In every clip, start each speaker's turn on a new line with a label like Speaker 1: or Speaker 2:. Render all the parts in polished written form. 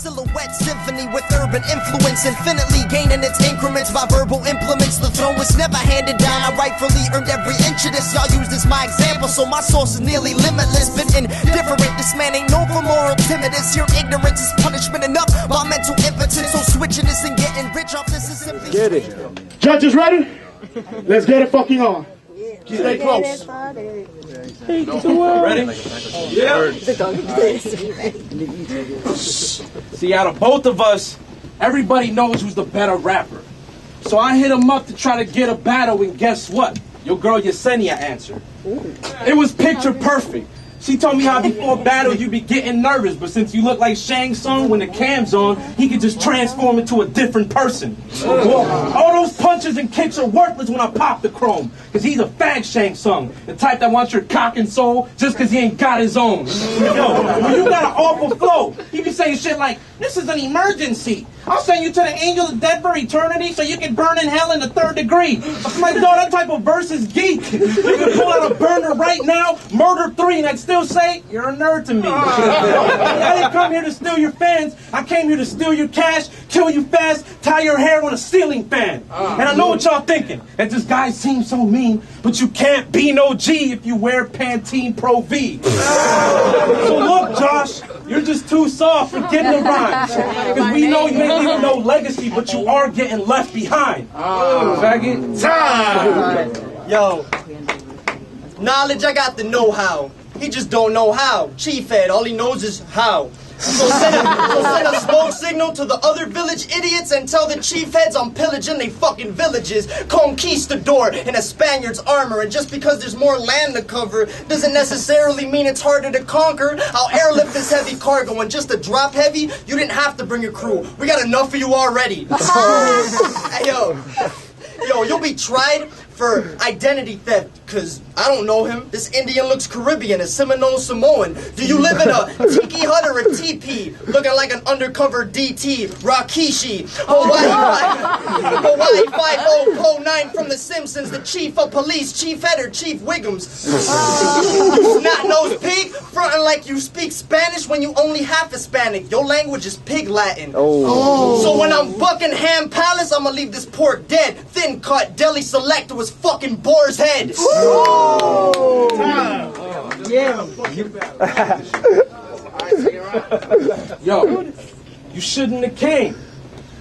Speaker 1: silhouette symphony with urban influence, infinitely gaining its increments by verbal implements. The throne was never handed down, I rightfully earned every inch of this. Y'all used as my example, so my source is nearly limitless. Been indifferent, this man ain't known for moral timidness. Your ignorance is punishment enough by mental impotence. So switching this and getting rich off this is simply...
Speaker 2: Get it. Judges ready? Let's get it fucking on. Stay close.
Speaker 3: Ready? Yeah. See, out of both of us, everybody knows who's the better rapper. So I hit him up to try to get a battle, and guess what? Your girl Yesenia answered. It was picture perfect. She told me how before battle you be getting nervous, but since you look like Shang Tsung when the cam's on, he could just transform into a different person. All those punches and kicks are worthless when I pop the chrome, cause he's a fag Shang Tsung, the type that wants your cock and soul just cause he ain't got his own. Yo, when you got an awful flow, he be saying shit like, this is an emergency. I'll send you to the angel of death for eternity so you can burn in hell in the 3rd degree. I'm like, dog, that type of verse is geek. You can pull out a burner right now, murder 3, and I'd still say, you're a nerd to me. I didn't come here to steal your fans. I came here to steal your cash, kill you fast, tie your hair on a ceiling fan. And I know what y'all thinking, that this guy seems so mean, but you can't be no G if you wear Pantene Pro V. So look, Josh, you're just too soft for getting the rhymes. Because we know you ain't leaving no legacy, but you are getting left behind. Faggot. Time!
Speaker 1: Yo, knowledge, I got the know-how. He just don't know how. Chief head, all he knows is how. So send a smoke signal to the other village idiots and tell the chief heads I'm pillaging they fucking villages. Conquistador in a Spaniard's armor, and just because there's more land to cover doesn't necessarily mean it's harder to conquer. I'll airlift this heavy cargo, and just to drop heavy, you didn't have to bring a crew. We got enough of you already. Hey, yo, you'll be tried for identity theft, cause I don't know him. This Indian looks Caribbean, a Seminole Samoan. Do you live in a tiki hut or a teepee? Looking like an undercover DT, Rakishi. Hawaii 5009 from The Simpsons, the chief of police, Chief Head or Chief Wiggums. Snot-nosed pig, fronting like you speak Spanish when you only half Hispanic. Your language is pig Latin. So when I'm Buckingham Palace, I'ma leave this pork dead. Thin cut, deli selector was fucking boar's head.
Speaker 3: Yo, you shouldn't have came.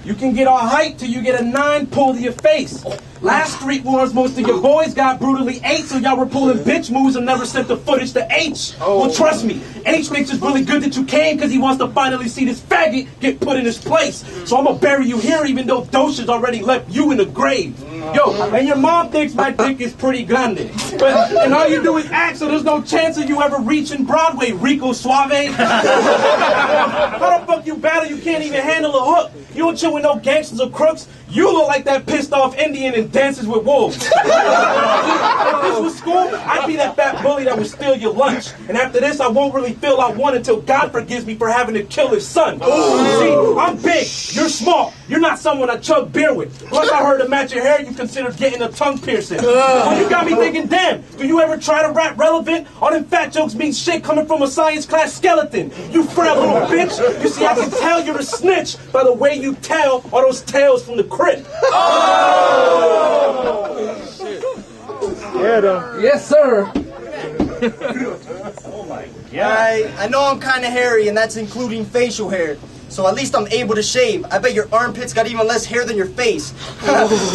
Speaker 3: You can get all hyped till you get a 9 pulled to your face. Last StreetWars, most of your boys got brutally ate, so y'all were pulling bitch moves and never sent the footage to H. Well, trust me, H thinks it's really good that you came because he wants to finally see this faggot get put in his place. So I'm gonna bury you here even though Dosha's already left you in the grave. Yo, and your mom thinks my dick is pretty grande. And all you do is act, so there's no chance of you ever reaching Broadway, Rico Suave. How the fuck you battle? You can't even handle a hook. You don't chill with no gangsters or crooks. You look like that pissed off Indian in Dances with Wolves. If this was school, I'd be that fat bully that would steal your lunch. And after this, I won't really feel I won until God forgives me for having to kill his son. See, I'm big, you're small. You're not someone I chug beer with. Plus, I heard to match your hair, you considered getting a tongue piercing. So you got me thinking, damn, do you ever try to rap relevant? All them fat jokes mean shit coming from a science class skeleton. You frail little bitch. You see, I can tell you're a snitch by the way you tell all those tales from the crib.
Speaker 4: Yes, sir.
Speaker 1: Oh my God. I know I'm kind of hairy, and that's including facial hair. So at least I'm able to shave. I bet your armpits got even less hair than your face.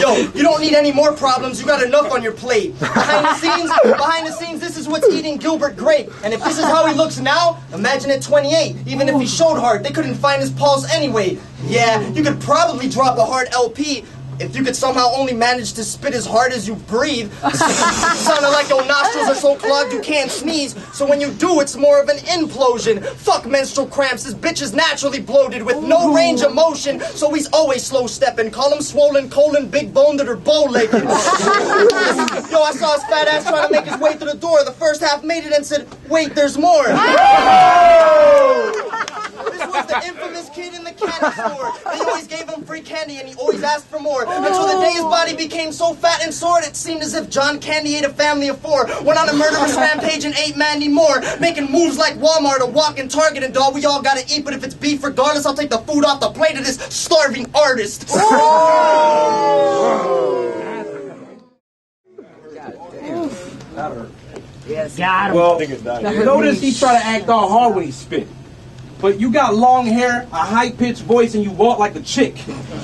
Speaker 1: Yo, you don't need any more problems. You got enough on your plate. Behind the scenes, this is what's eating Gilbert Grape. And if this is how he looks now, imagine at 28. Even if he showed hard, they couldn't find his pulse anyway. Yeah, you could probably drop a hard LP if you could somehow only manage to spit as hard as you breathe. Sounding like your nostrils are so clogged you can't sneeze, so when you do, it's more of an implosion. Fuck menstrual cramps, this bitch is naturally bloated with no range of motion, so he's always slow stepping. Call him swollen, colon, big boned, or bow-legged. Yo, I saw his fat ass trying to make his way through the door. The first half made it and said, wait, there's more. This was the infamous kid in the candy store. They always gave him free candy and he always asked for more. Until the day his body became so fat and sore, it seemed as if John Candy ate a family of 4. Went on a murderous rampage and ate Mandy Moore. Making moves like Walmart or walking Target and dog. We all gotta eat, but if it's beef regardless, I'll take the food off the plate of this starving artist.
Speaker 4: Yes. Got him.
Speaker 3: Well, notice he try to act all hard when he spit. But you got long hair, a high-pitched voice, and you walk like a chick.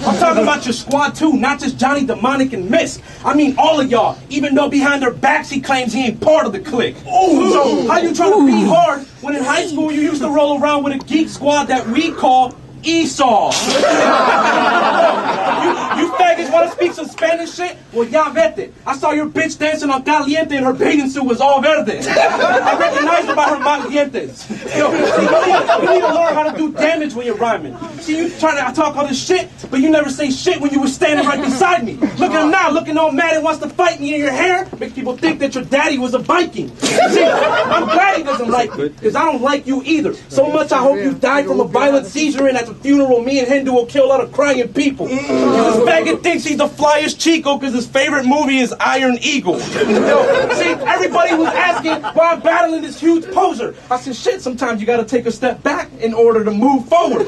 Speaker 3: I'm talking about your squad too, not just Johnny Demonic and Misk. I mean all of y'all, even though behind their backs he claims he ain't part of the clique. So how you trying to be hard when in high school you used to roll around with a geek squad that we call Esau? You faggots want to speak some Spanish shit? Well, ya vete. I saw your bitch dancing on Caliente and her bathing suit was all verde. I recognized her by her mandientes. Yo, see, you need to learn how to do damage when you're rhyming. See, you trying to talk all this shit, but you never say shit when you were standing right beside me. Look at him now, looking all mad and wants to fight me in your hair. Makes people think that your daddy was a Viking. See, I'm glad he doesn't like me, because I don't like you either. So much I hope you die from a violent seizure and at the funeral me and Hindu will kill a lot of crying people. This faggot thinks he's the flyest Chico because his favorite movie is Iron Eagle. Yo, see, everybody was asking why I'm battling this huge poser. I said, shit, sometimes you gotta take a step back in order to move forward.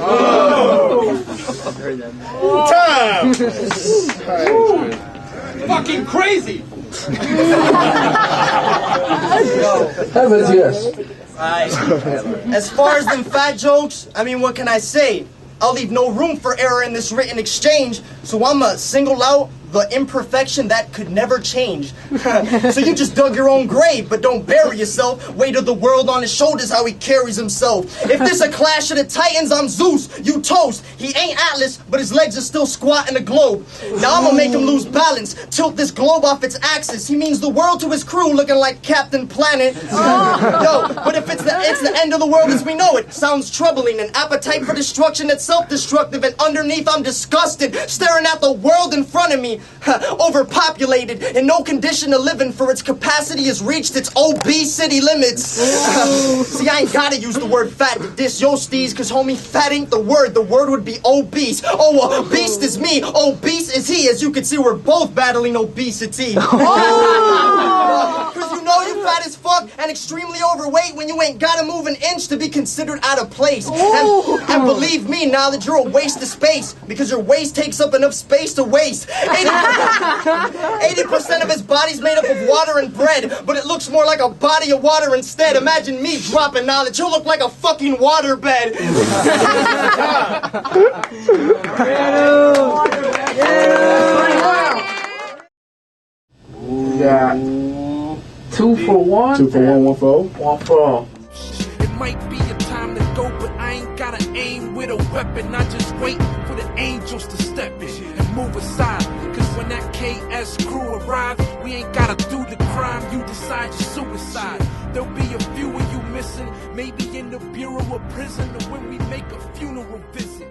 Speaker 2: Time!
Speaker 3: Fucking crazy!
Speaker 5: Heavens, yes.
Speaker 1: As far as them fat jokes, I mean, what can I say? I'll leave no room for error in this written exchange, so I'ma single out the imperfection that could never change. So you just dug your own grave, but don't bury yourself. Weight of the world on his shoulders, how he carries himself. If this a clash of the titans, I'm Zeus, you toast. He ain't Atlas, but his legs are still squatting the globe. Now I'ma make him lose balance, tilt this globe off its axis. He means the world to his crew, looking like Captain Planet. Yo, but if it's the end of the world as we know it, sounds troubling. An appetite for destruction that's self-destructive, and underneath I'm disgusted, staring at the world in front of me. Overpopulated, in no condition to live in, for its capacity has reached its obesity limits. See, I ain't gotta use the word fat to diss your steez, cause homie, fat ain't the word would be obese. Oh, beast is me, obese is he. As you can see, we're both battling obesity. Cause you know you fat as fuck and extremely overweight when you ain't gotta move an inch to be considered out of place. And believe me, now that you're a waste of space, because your waist takes up enough space to waste. 80% of his body's made up of water and bread, but it looks more like a body of water instead. Imagine me dropping knowledge. He'll look like a fucking waterbed.
Speaker 5: We got 2 for 1.
Speaker 2: 2 for 1, 1 for
Speaker 5: 1 for all.
Speaker 6: It might be a time to go, but I ain't gotta aim with a weapon. I just wait for the angels to step in and move aside. Cause when that KS crew arrives, we ain't gotta do the crime. You decide your suicide. There'll be a few of you missing, maybe in the bureau or prison, or when we make a funeral visit.